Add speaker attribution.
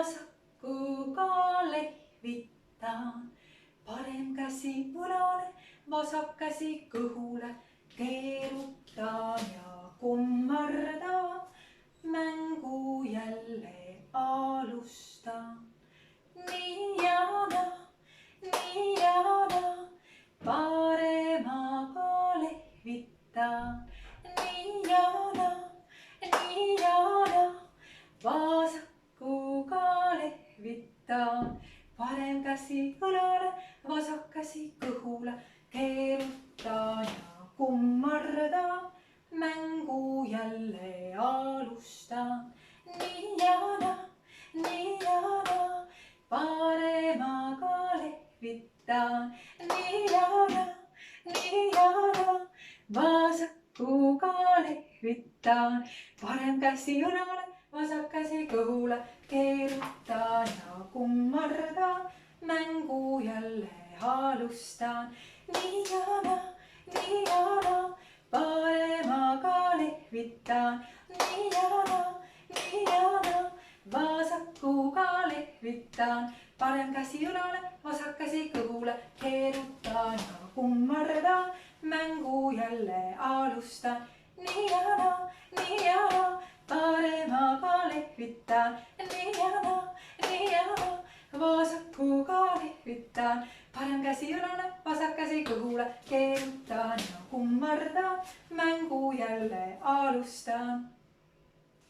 Speaker 1: vasakuga lehvitan, parem käsi õlale, vasak käsi kõhule, keerutan ja kummardan, mängu jälle alustan. Nii ja naa, paremaga lehvitan. Nii ja naa, vasakuga lehvitan, parem käsi õlale, vasak käsi kõhule, keerutan ja kummardan, mängu jälle alustan. Nii ja naa, paremaga lehvitan. Nii ja naa, vasakuga lehvitan, parem käsi õlale, vasak käsi kõhule, keerutan ja kummardan, mängu jälle alustan. Nii ja naa, paremaga lehvitan. Nii ja naa, vasakuga lehvitan, parem käsi õlale, vasak käsi kõhule, keerutan ja kummardan, mängu jälle alustan. Nii ja naa, paremaga lehvitan. Nii ja naa, vasakuga lehvitan, parem käsi õlale, vasak käsi kõhule, keerutan ja kummardan, mängu jälle alustan.